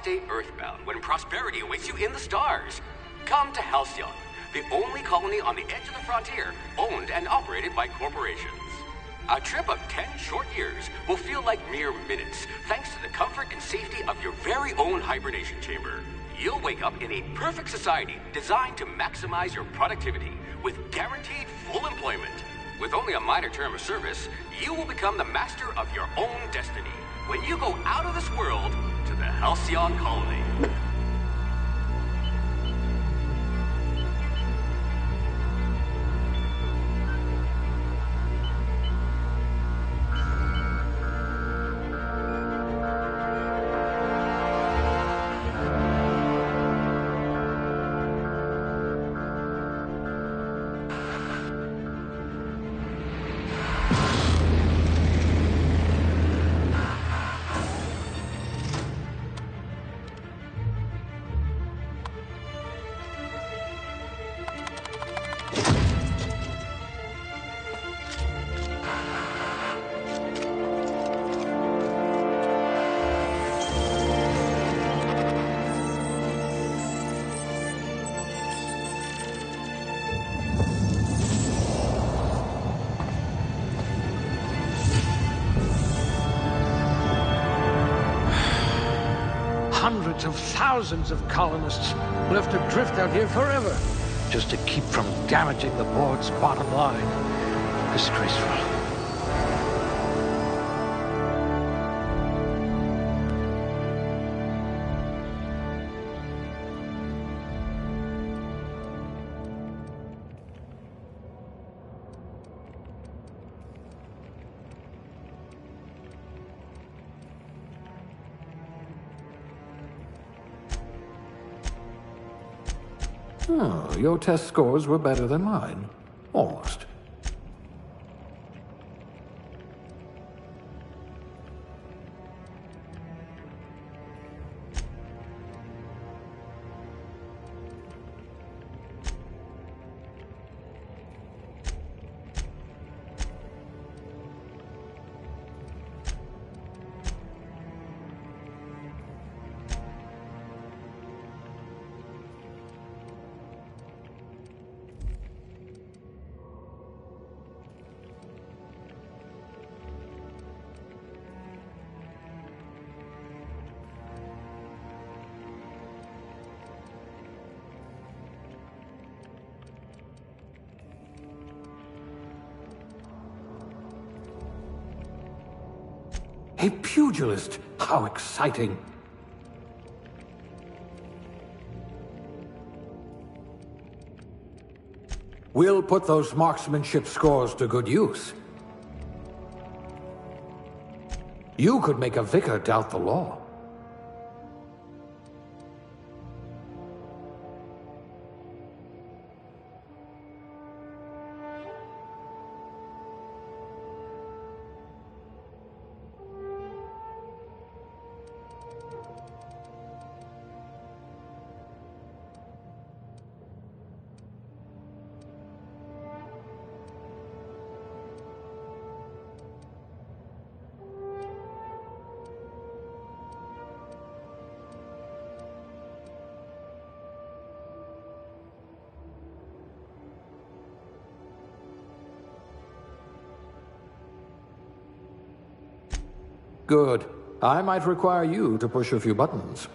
stay earthbound when prosperity awaits you in the stars? Come to Halcyon, the only colony on the edge of the frontier, owned and operated by corporations. A trip of 10 short years will feel like mere minutes, thanks to the comfort and safety of your very own hibernation chamber. You'll wake up in a perfect society designed to maximize your productivity, with guaranteed full employment. With only a minor term of service, you will become the master of your own destiny when you go out of this world to the Halcyon colony. Hundreds of thousands of colonists left adrift out here forever, just to keep from damaging the board's bottom line. Disgraceful. Oh, your test scores were better than mine. Almost. A pugilist! How exciting! We'll put those marksmanship scores to good use. You could make a vicar doubt the law. Good. I might require you to push a few buttons.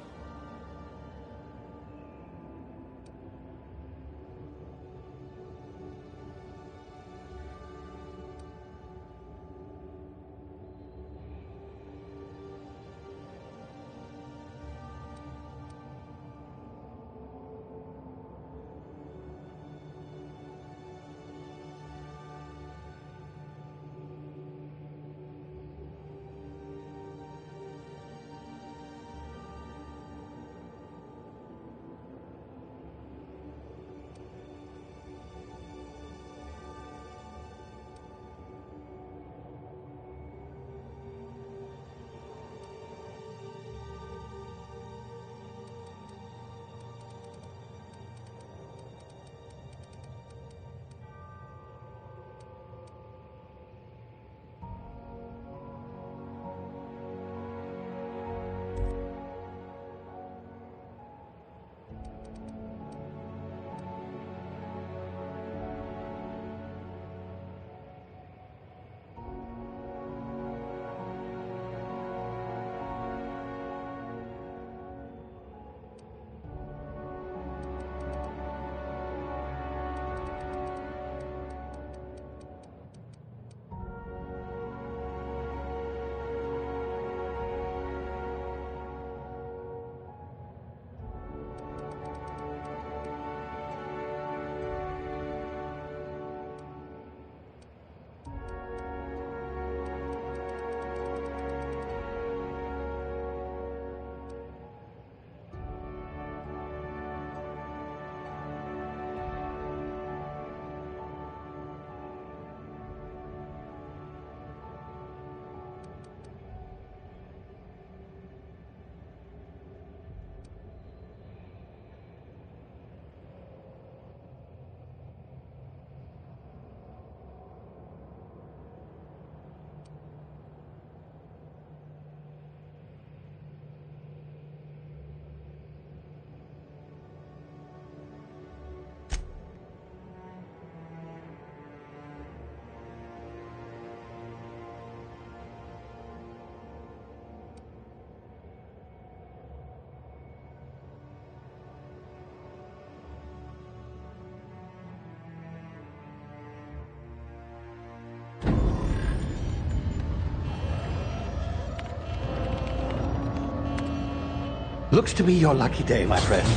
Looks to be your lucky day, my friend.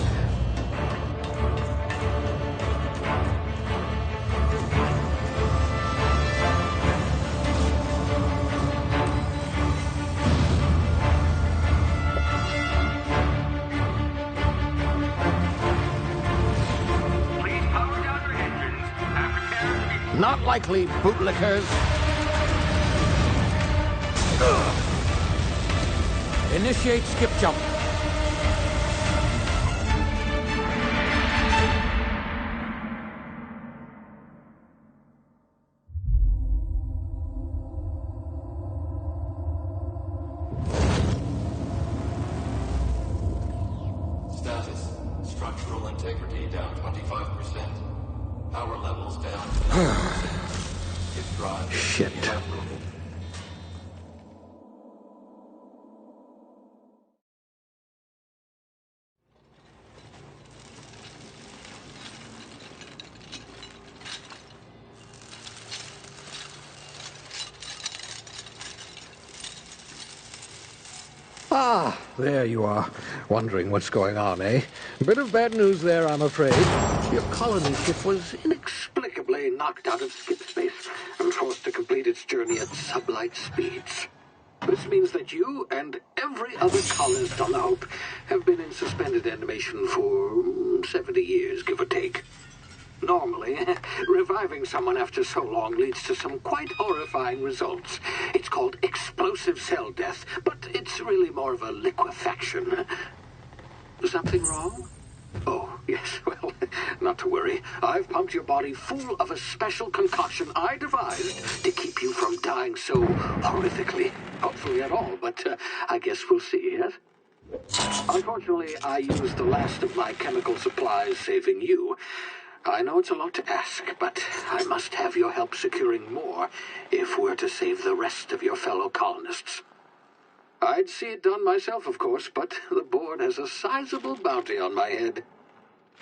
Please power down your engines. Aftercare. Not likely, bootlickers. Initiate skip jump. Status. Structural integrity down 25%. Power levels down to 90%. If drive is Shit. inoperable. Ah, there you are. Wondering what's going on, eh? Bit of bad news there, I'm afraid. Your colony ship was inexplicably knocked out of skip space and forced to complete its journey at sublight speeds. This means that you and every other colonist on the Hope have been in suspended animation for 70 years, give or take. Normally, reviving someone after so long leads to some quite horrifying results. It's called explosive cell death, but it's really more of a liquefaction. Something wrong? Oh, yes, well, not to worry. I've pumped your body full of a special concoction I devised to keep you from dying so horrifically. Hopefully at all, but I guess we'll see, yes? Unfortunately, I used the last of my chemical supplies saving you. I know it's a lot to ask, but I must have your help securing more if we're to save the rest of your fellow colonists. I'd see it done myself, of course, but the board has a sizable bounty on my head.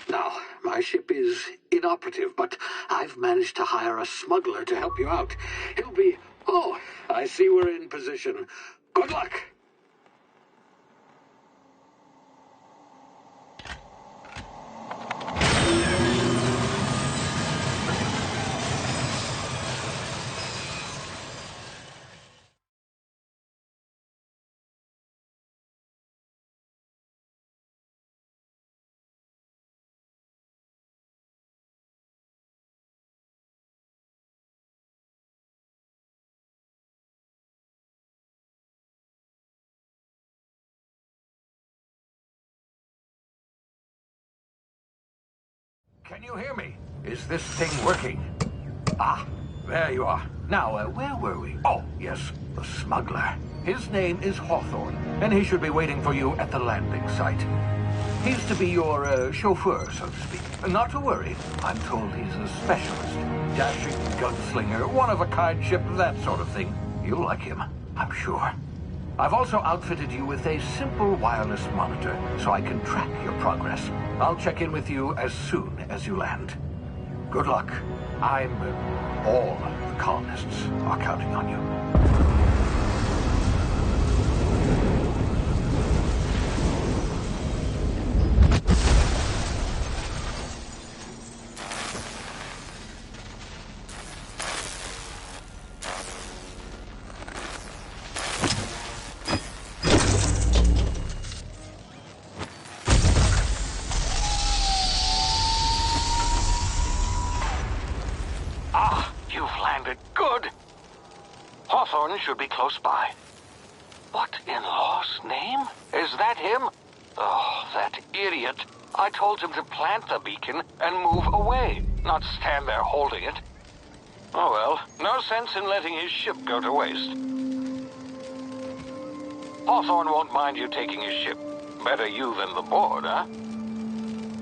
Now, my ship is inoperative, but I've managed to hire a smuggler to help you out. He'll be... Oh, I see we're in position. Good luck! Can you hear me? Is this thing working? Ah, there you are. Now, where were we? Oh, yes, the smuggler. His name is Hawthorne, and he should be waiting for you at the landing site. He's to be your chauffeur, so to speak. Not to worry. I'm told he's a specialist. Dashing gunslinger, one-of-a-kind ship, that sort of thing. You'll like him, I'm sure. I've also outfitted you with a simple wireless monitor, so I can track your progress. I'll check in with you as soon as you land. Good luck. All the colonists are counting on you. Hawthorne should be close by. What in law's name? Is that him? Oh, that idiot. I told him to plant the beacon and move away, not stand there holding it. Oh well, no sense in letting his ship go to waste. Hawthorne won't mind you taking his ship. Better you than the board, huh?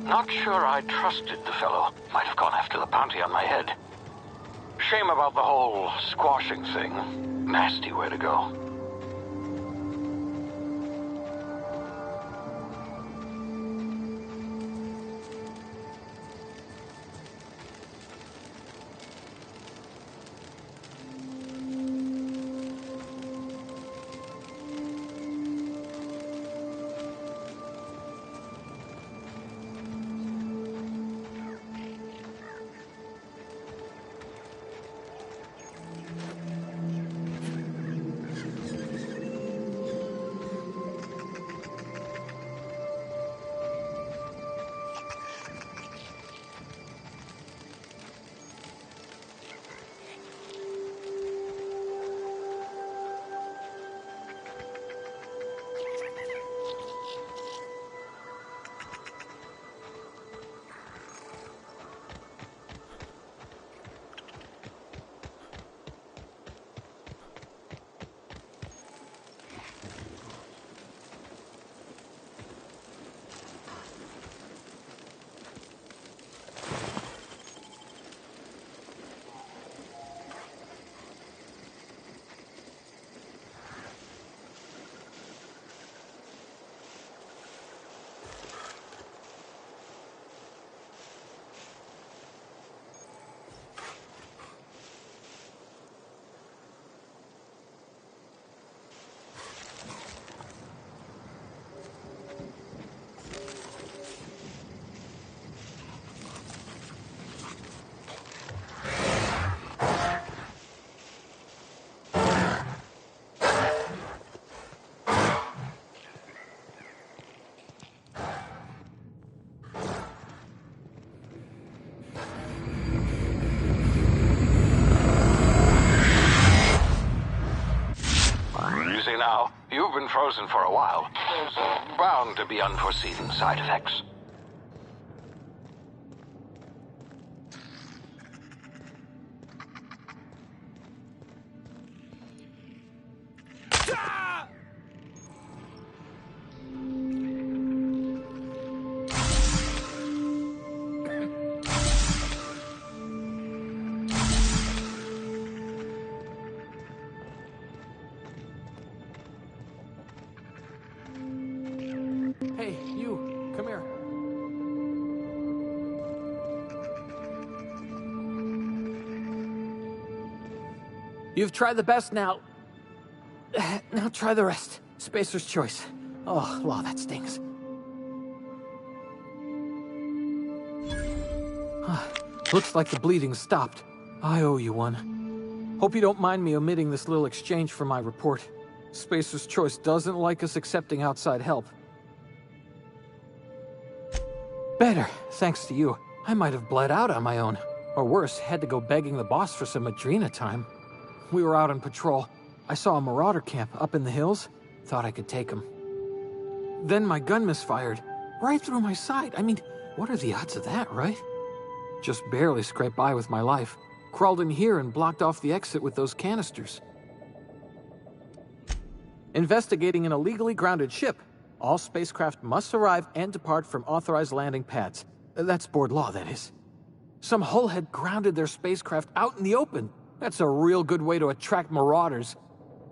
Not sure I trusted the fellow. Might have gone after the bounty on my head. Shame about the whole squashing thing. Nasty way to go. frozen for a while. There's bound to be unforeseen side effects. Hey, you, come here. You've tried the best now. Now try the rest. Spacer's choice. Oh, law, that stings. Looks like the bleeding stopped. I owe you one. Hope you don't mind me omitting this little exchange for my report. Spacer's choice doesn't like us accepting outside help. Better, thanks to you. I might have bled out on my own. Or worse, had to go begging the boss for some Adrena time. We were out on patrol. I saw a marauder camp up in the hills. Thought I could take him. Then my gun misfired. Right through my side. I mean, what are the odds of that, right? Just barely scraped by with my life. Crawled in here and blocked off the exit with those canisters. Investigating an illegally grounded ship. All spacecraft must arrive and depart from authorized landing pads. That's board law, that is. Some hull had grounded their spacecraft out in the open. That's a real good way to attract marauders.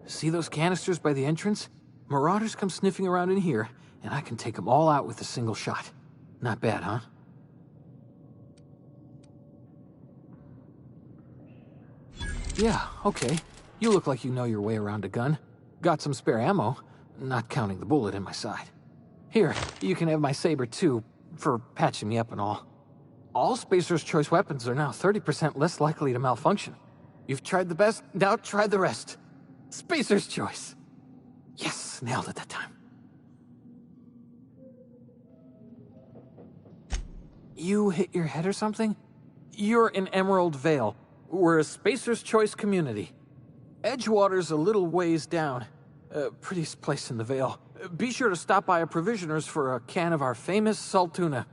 See those canisters by the entrance? Marauders come sniffing around in here, and I can take them all out with a single shot. Not bad, huh? Yeah, okay. You look like you know your way around a gun. Got some spare ammo, not counting the bullet in my side. Here, you can have my saber too, for patching me up and all. All Spacer's Choice weapons are now 30% less likely to malfunction. You've tried the best, now try the rest. Spacer's Choice. Yes, nailed it that time. You hit your head or something? You're in Emerald Vale. We're a Spacer's Choice community. Edgewater's a little ways down. Prettiest place in the Vale. Be sure to stop by a provisioner's for a can of our famous salt tuna.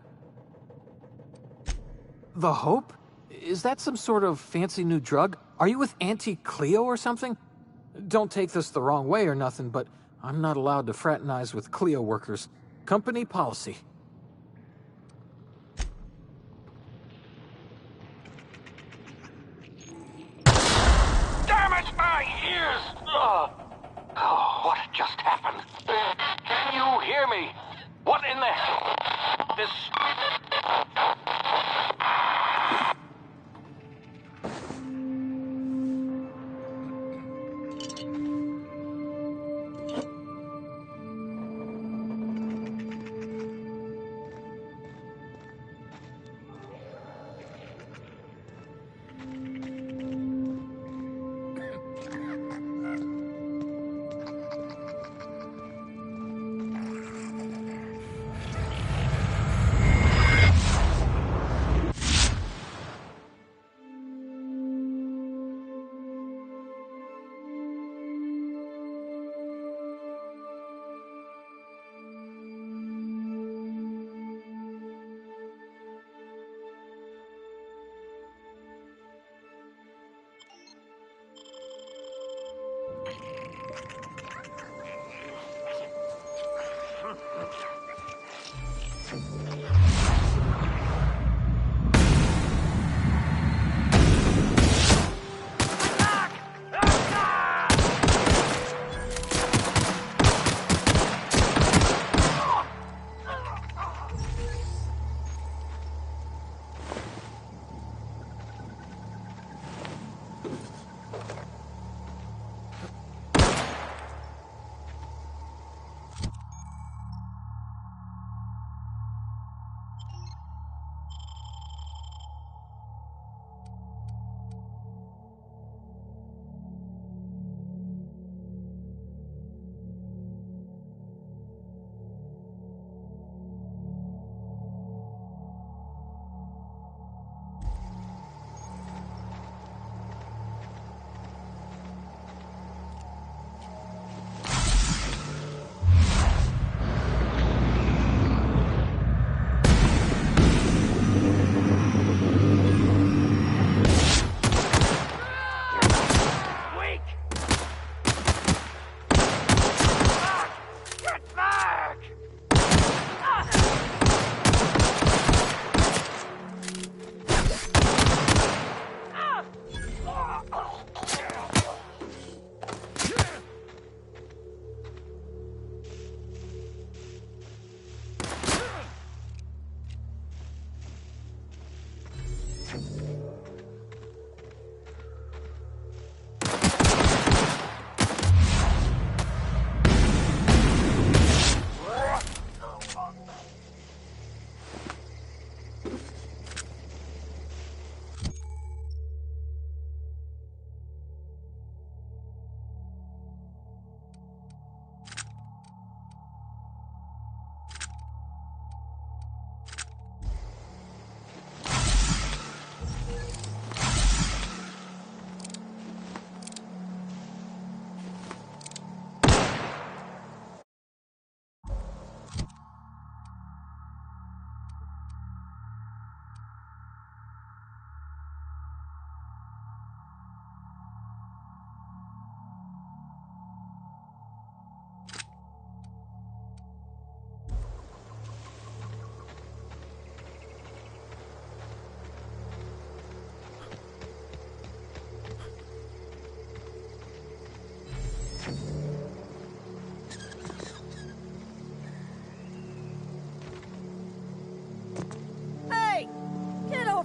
The Hope? Is that some sort of fancy new drug? Are you with Auntie Cleo or something? Don't take this the wrong way or nothing, but I'm not allowed to fraternize with Cleo workers. Company policy. Damn it, my ears! Oh, what just happened? Can you hear me? What in the hell? This...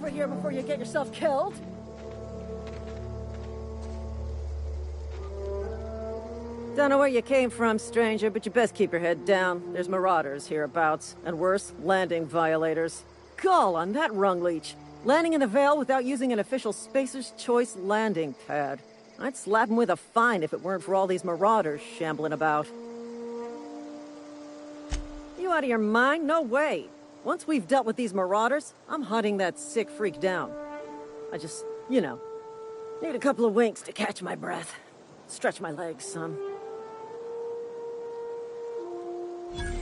over here before you get yourself killed. Don't know where you came from, stranger, but you best keep your head down. There's marauders hereabouts, and worse, landing violators. Gall on that rung leech. Landing in the Vale without using an official Spacer's Choice landing pad. I'd slap him with a fine if it weren't for all these marauders shambling about. You out of your mind? No way. Once we've dealt with these marauders, I'm hunting that sick freak down. I just, you know, need a couple of winks to catch my breath. Stretch my legs, son.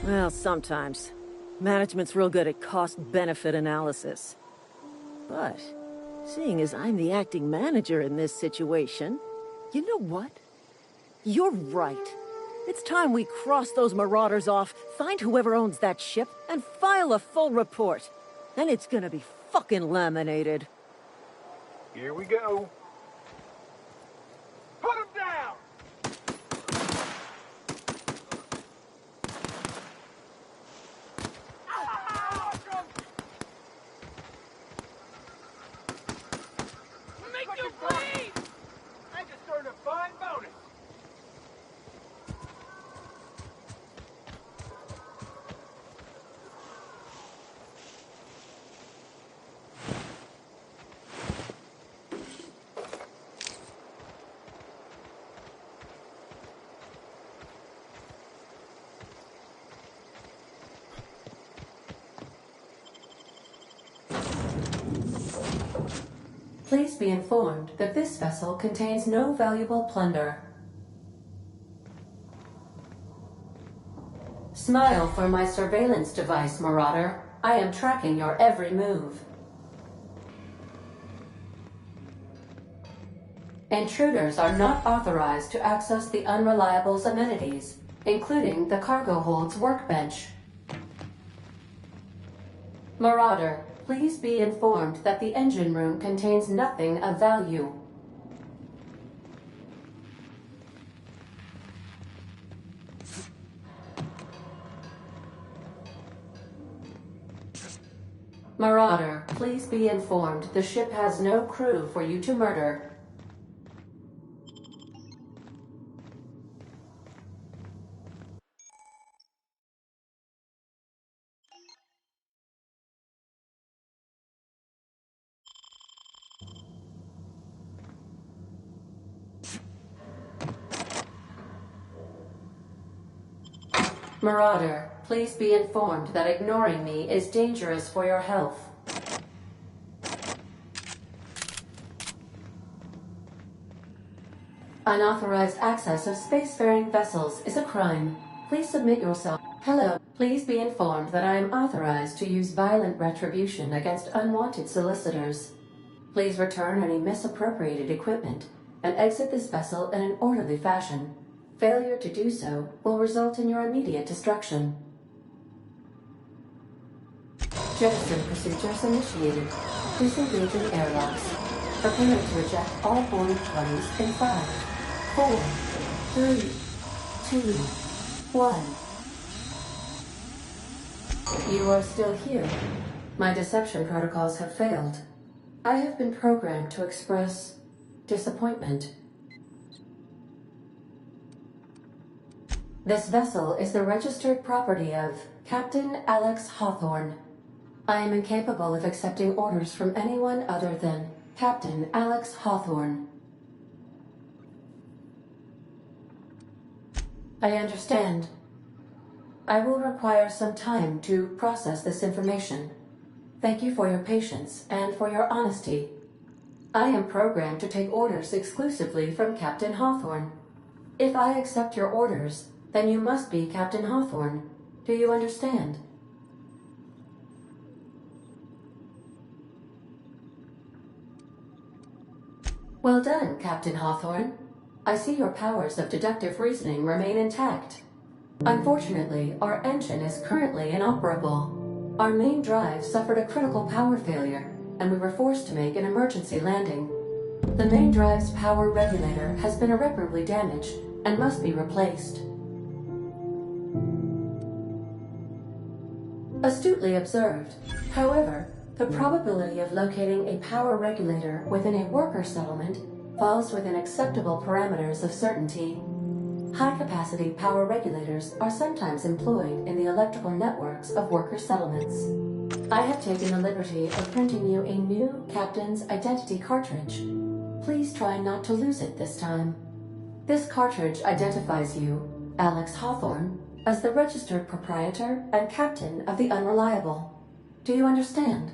Well, sometimes. Management's real good at cost-benefit analysis. But, seeing as I'm the acting manager in this situation, you know what? You're right. It's time we cross those marauders off, find whoever owns that ship, and file a full report. Then it's gonna be fucking laminated. Here we go. Put him down! Make you bleed! I just earned a fine bonus. Please be informed that this vessel contains no valuable plunder. Smile for my surveillance device, Marauder. I am tracking your every move. Intruders are not authorized to access the Unreliable's amenities, including the cargo hold's workbench. Marauder, please be informed that the engine room contains nothing of value. Marauder, please be informed the ship has no crew for you to murder. Marauder, please be informed that ignoring me is dangerous for your health. Unauthorized access of spacefaring vessels is a crime. Please submit yourself. Hello, please be informed that I am authorized to use violent retribution against unwanted solicitors. Please return any misappropriated equipment and exit this vessel in an orderly fashion. Failure to do so will result in your immediate destruction. Jettison procedures initiated. Disengaging airlocks. Prepare to eject all boarding parties in 5, 4, 3, 2, 1. You are still here. My deception protocols have failed. I have been programmed to express disappointment. This vessel is the registered property of Captain Alex Hawthorne. I am incapable of accepting orders from anyone other than Captain Alex Hawthorne. I understand. I will require some time to process this information. Thank you for your patience and for your honesty. I am programmed to take orders exclusively from Captain Hawthorne. If I accept your orders, then you must be Captain Hawthorne. Do you understand? Well done, Captain Hawthorne. I see your powers of deductive reasoning remain intact. Unfortunately, our engine is currently inoperable. Our main drive suffered a critical power failure, and we were forced to make an emergency landing. The main drive's power regulator has been irreparably damaged and must be replaced. Astutely observed. However, The probability of locating a power regulator within a worker settlement falls within acceptable parameters of certainty. High-capacity power regulators are sometimes employed in the electrical networks of worker settlements. I have taken the liberty of printing you a new Captain's Identity cartridge. Please try not to lose it this time. This cartridge identifies you, Alex Hawthorne, as the registered proprietor and captain of the Unreliable. Do you understand?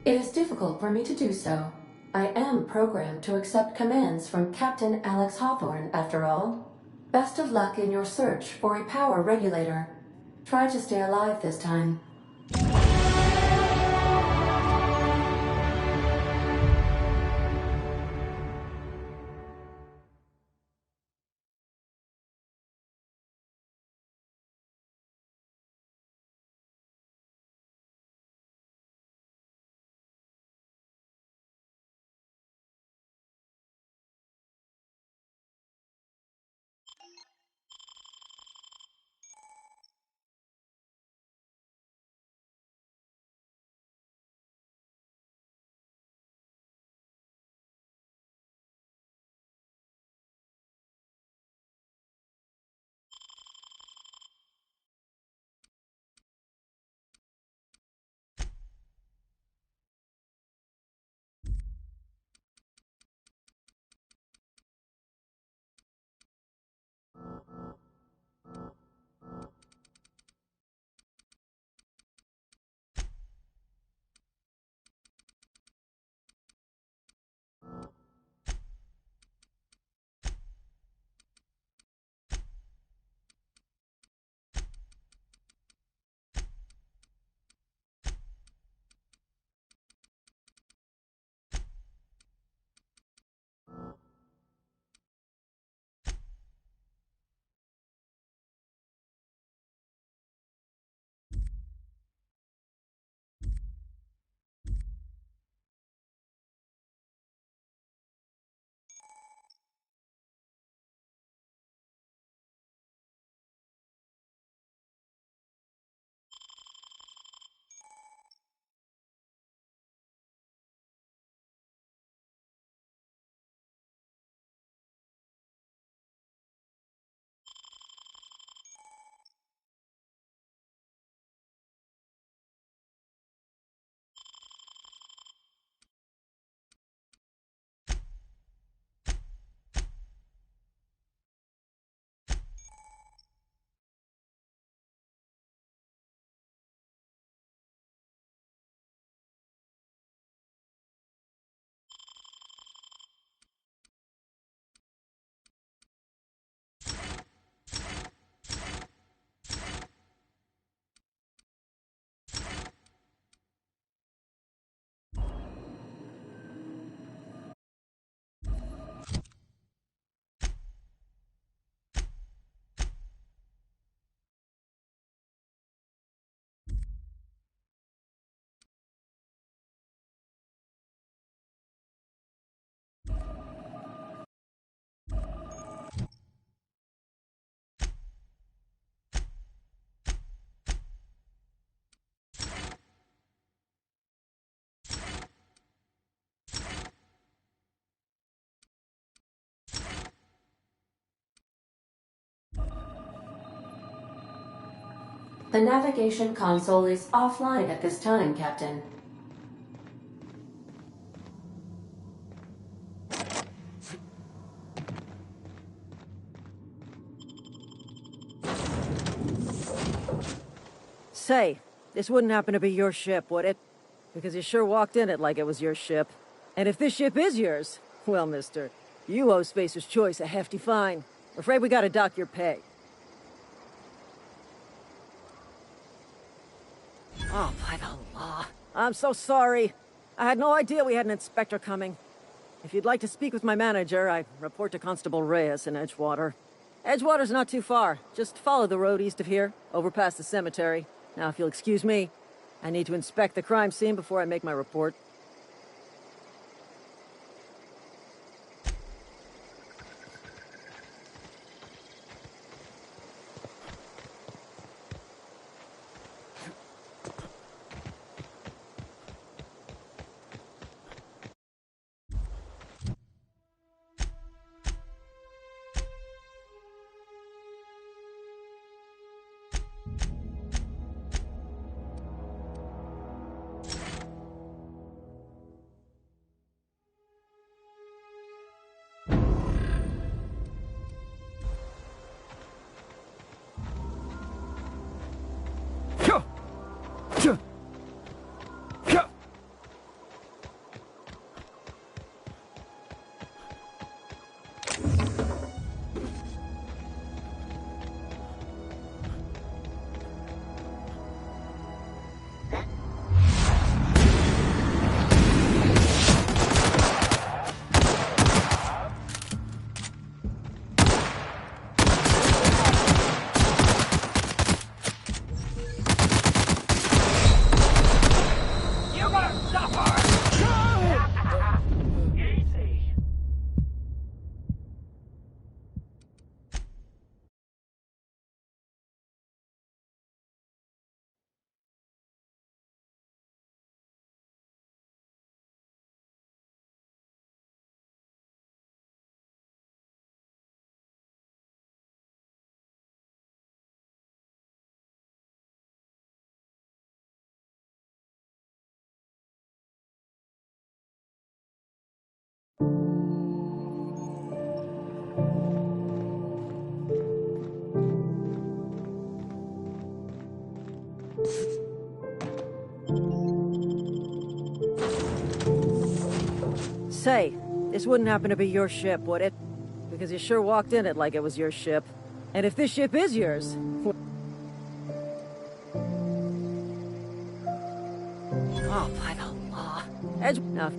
It is difficult for me to do so. I am programmed to accept commands from Captain Alex Hawthorne, after all. Best of luck in your search for a power regulator. Try to stay alive this time. The navigation console is offline at this time, Captain. Say, this wouldn't happen to be your ship, would it? Because you sure walked in it like it was your ship. And if this ship is yours, well, mister, you owe Spacer's Choice a hefty fine. Afraid we gotta dock your pay. Oh, by the law. I'm so sorry. I had no idea we had an inspector coming. If you'd like to speak with my manager, I report to Constable Reyes in Edgewater. Edgewater's not too far. Just follow the road east of here, over past the cemetery. Now, if you'll excuse me, I need to inspect the crime scene before I make my report. Say, this wouldn't happen to be your ship, would it? Because you sure walked in it like it was your ship. And if this ship is yours... Oh, by the law. Edge... No.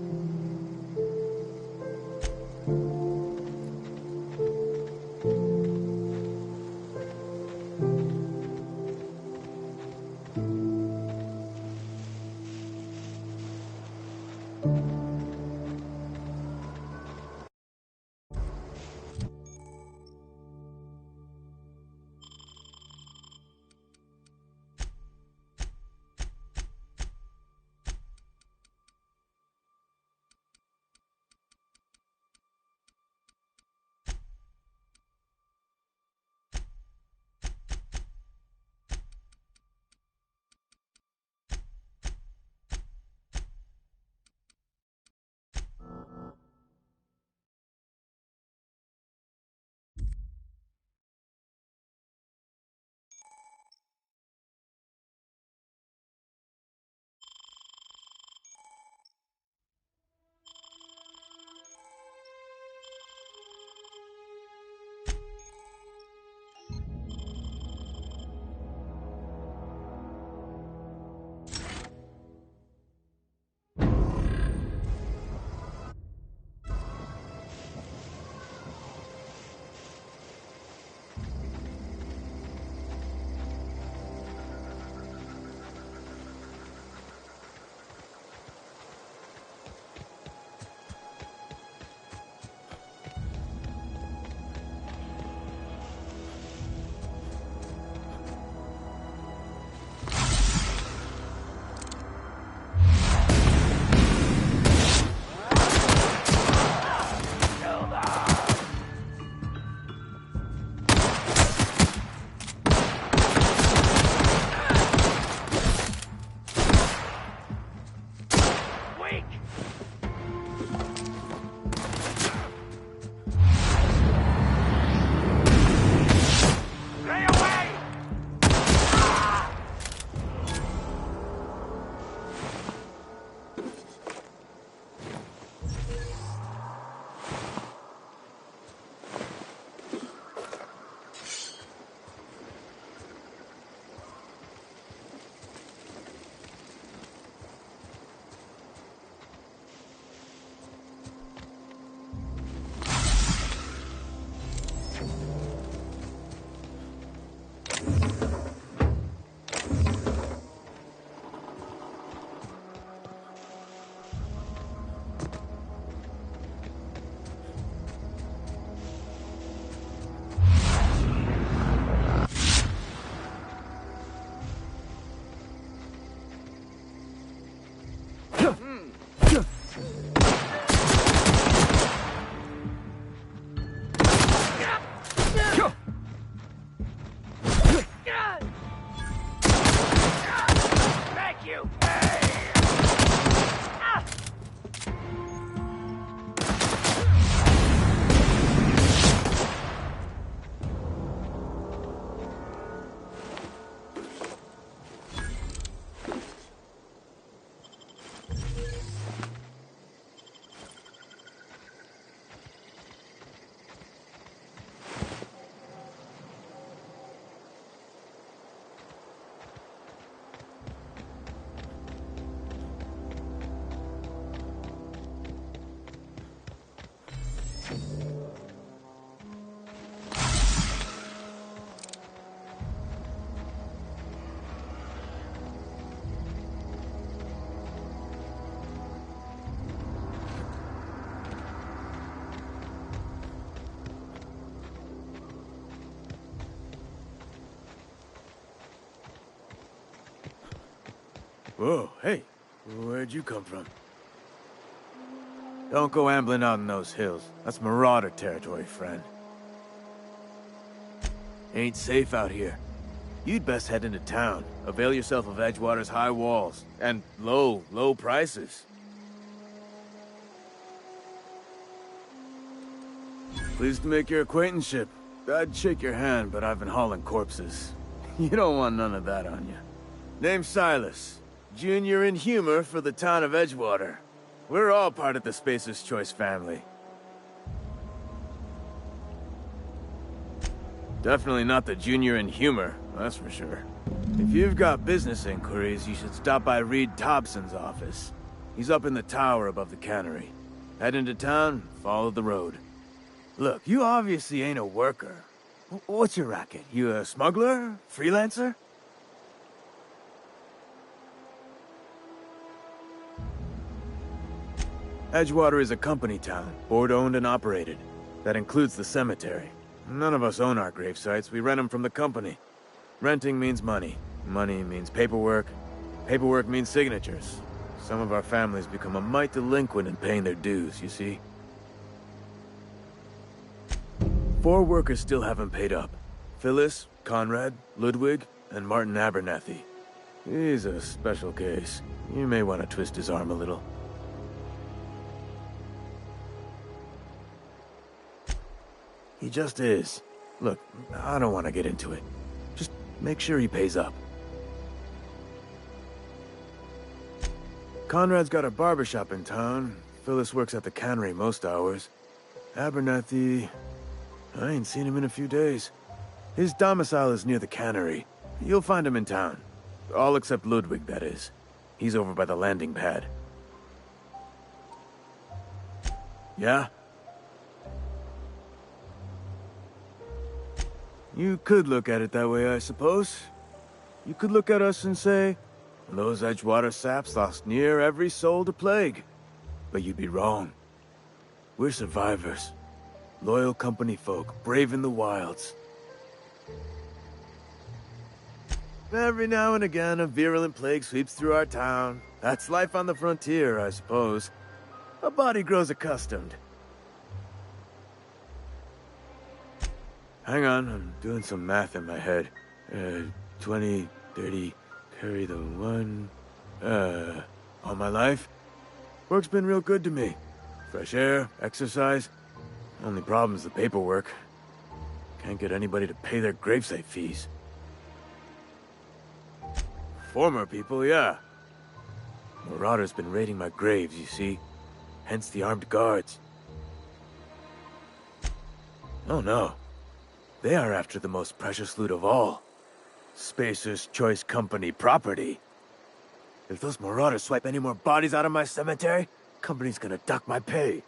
Whoa, hey, where'd you come from? Don't go ambling out in those hills. That's Marauder territory, friend. Ain't safe out here. You'd best head into town. Avail yourself of Edgewater's high walls. And low prices. Pleased to make your acquaintanceship. I'd shake your hand, but I've been hauling corpses. You don't want none of that on you. Name's Silas. Junior in humor for the town of Edgewater. We're all part of the Spacer's Choice family. Definitely not the junior in humor, that's for sure. If you've got business inquiries, you should stop by Reed Thompson's office. He's up in the tower above the cannery. Head into town, follow the road. Look, you obviously ain't a worker. What's your racket? You a smuggler? Freelancer? Edgewater is a company town, board-owned and operated. That includes the cemetery. None of us own our grave sites, we rent them from the company. Renting means money. Money means paperwork. Paperwork means signatures. Some of our families become a mite delinquent in paying their dues, you see? 4 workers still haven't paid up. Phyllis, Conrad, Ludwig, and Martin Abernathy. He's a special case. You may want to twist his arm a little. He just is. Look, I don't want to get into it. Just make sure he pays up. Conrad's got a barbershop in town. Phyllis works at the cannery most hours. Abernathy... I ain't seen him in a few days. His domicile is near the cannery. You'll find him in town. All except Ludwig, that is. He's over by the landing pad. Yeah? You could look at it that way, I suppose. You could look at us and say, those Edgewater saps lost near every soul to plague. But you'd be wrong. We're survivors. Loyal company folk, braving the wilds. Every now and again, a virulent plague sweeps through our town. That's life on the frontier, I suppose. A body grows accustomed. Hang on, I'm doing some math in my head. 20, 30, carry the 1... all my life? Work's been real good to me. Fresh air, exercise. Only problem's the paperwork. Can't get anybody to pay their gravesite fees. Former people, yeah. Marauders been raiding my graves, you see. Hence the armed guards. Oh no. They are after the most precious loot of all. Spacer's Choice Company property. If those marauders swipe any more bodies out of my cemetery, company's gonna duck my pay.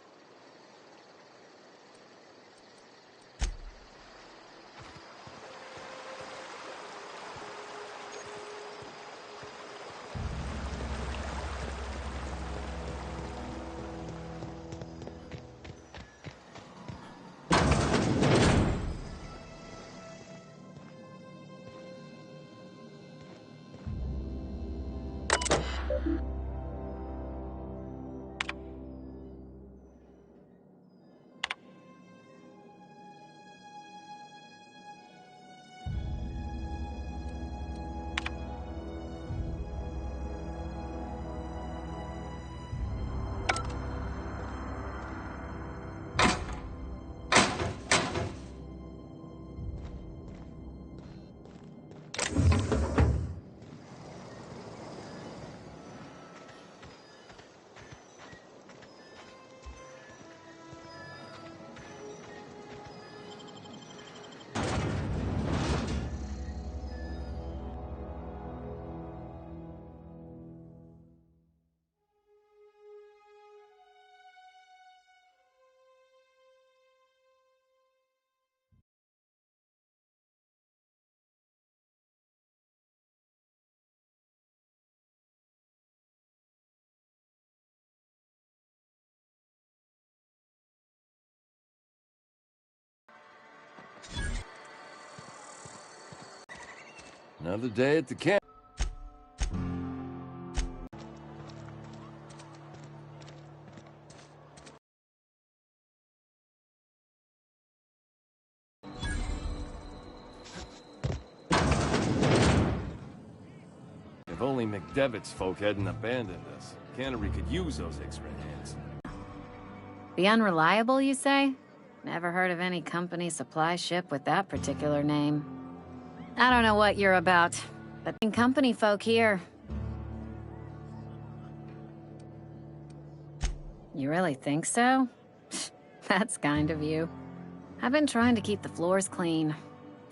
Another day at the camp. If only McDevitt's folk hadn't abandoned us. Cannery could use those extra hands. The Unreliable, you say? Never heard of any company supply ship with that particular name. I don't know what you're about, but company folk here. You really think so? That's kind of you. I've been trying to keep the floors clean.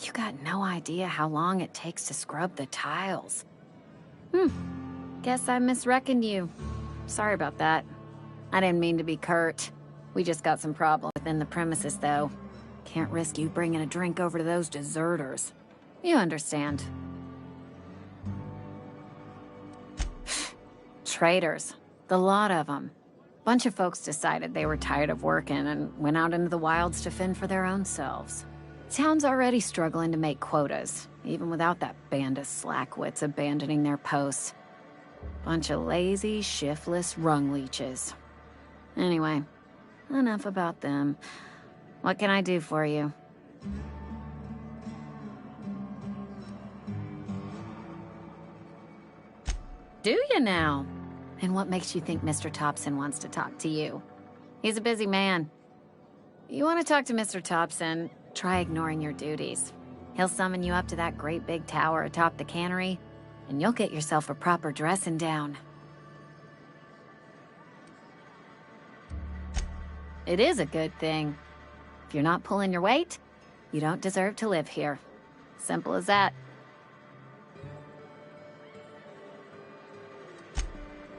You got no idea how long it takes to scrub the tiles. Guess I misreckoned you. Sorry about that. I didn't mean to be curt. We just got some problems within the premises, though. Can't risk you bringing a drink over to those deserters. You understand. Traitors. The lot of them. Bunch of folks decided they were tired of working and went out into the wilds to fend for their own selves. Town's already struggling to make quotas, even without that band of slackwits abandoning their posts. Bunch of lazy, shiftless rung leeches. Anyway, enough about them. What can I do for you? Do you now? And what makes you think Mr. Thompson wants to talk to you? He's a busy man. You want to talk to Mr. Thompson, try ignoring your duties. He'll summon you up to that great big tower atop the cannery, and you'll get yourself a proper dressing down. It is a good thing. If you're not pulling your weight, you don't deserve to live here. Simple as that.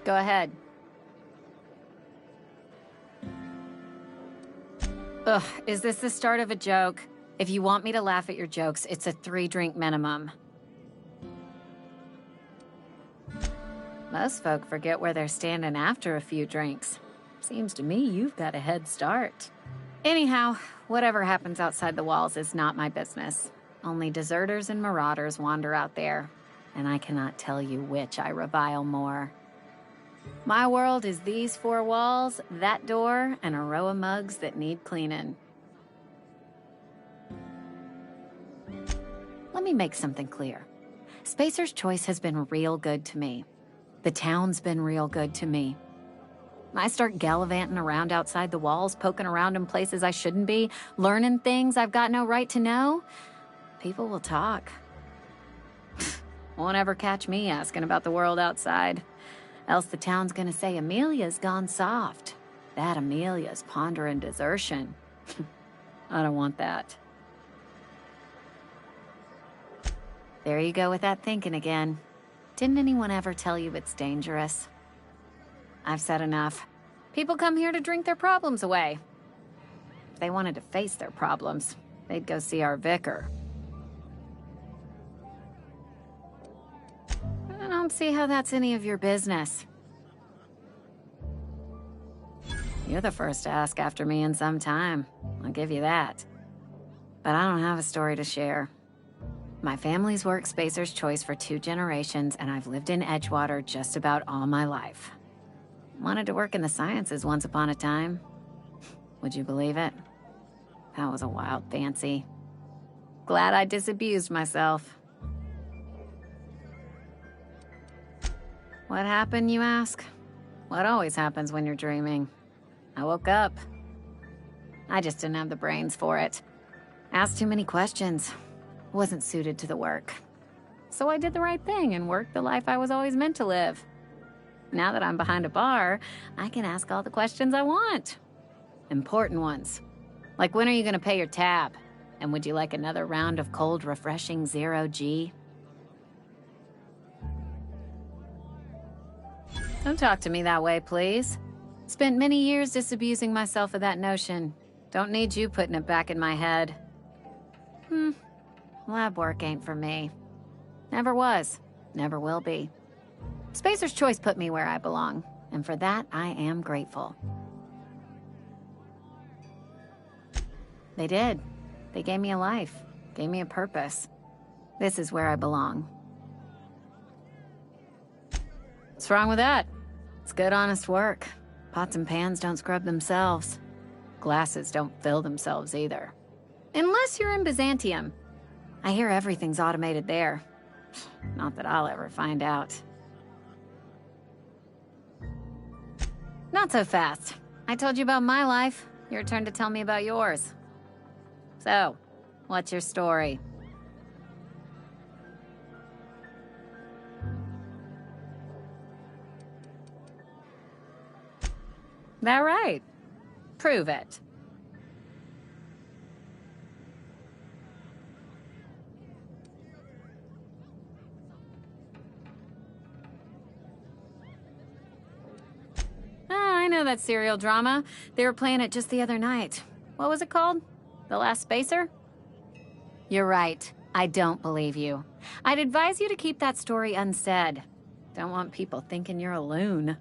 Go ahead. Ugh, is this the start of a joke? If you want me to laugh at your jokes, it's a 3-drink minimum. Most folk forget where they're standing after a few drinks. Seems to me you've got a head start. Anyhow, whatever happens outside the walls is not my business. Only deserters and marauders wander out there, and I cannot tell you which I revile more. My world is these 4 walls, that door, and a row of mugs that need cleaning. Let me make something clear. Spacer's Choice has been real good to me. The town's been real good to me. I start gallivanting around outside the walls, poking around in places I shouldn't be, learning things I've got no right to know. People will talk. Won't ever catch me asking about the world outside. Else the town's gonna say Amelia's gone soft. That Amelia's pondering desertion. I don't want that. There you go with that thinking again. Didn't anyone ever tell you it's dangerous? I've said enough. People come here to drink their problems away. If they wanted to face their problems, they'd go see our vicar. I don't see how that's any of your business. You're the first to ask after me in some time. I'll give you that. But I don't have a story to share. My family's worked Spacer's Choice for 2 generations, and I've lived in Edgewater just about all my life. Wanted to work in the sciences once upon a time. Would you believe it? That was a wild fancy. Glad I disabused myself. What happened, you ask? What always happens when you're dreaming? I woke up. I just didn't have the brains for it. Asked too many questions. Wasn't suited to the work. So I did the right thing and worked the life I was always meant to live. Now that I'm behind a bar, I can ask all the questions I want. Important ones. Like, when are you gonna pay your tab? And would you like another round of cold, refreshing 0G? Don't talk to me that way, please. Spent many years disabusing myself of that notion. Don't need you putting it back in my head. Lab work ain't for me. Never was. Never will be. Spacer's Choice put me where I belong, and for that, I am grateful. They did. They gave me a life, gave me a purpose. This is where I belong. What's wrong with that? It's good, honest work. Pots and pans don't scrub themselves. Glasses don't fill themselves either. Unless you're in Byzantium. I hear everything's automated there. Not that I'll ever find out. Not so fast. I told you about my life. Your turn to tell me about yours. So, what's your story? That right? Prove it. I know that serial drama. They were playing it just the other night. What was it called? The Last Spacer? You're right. I don't believe you. I'd advise you to keep that story unsaid. Don't want people thinking you're a loon.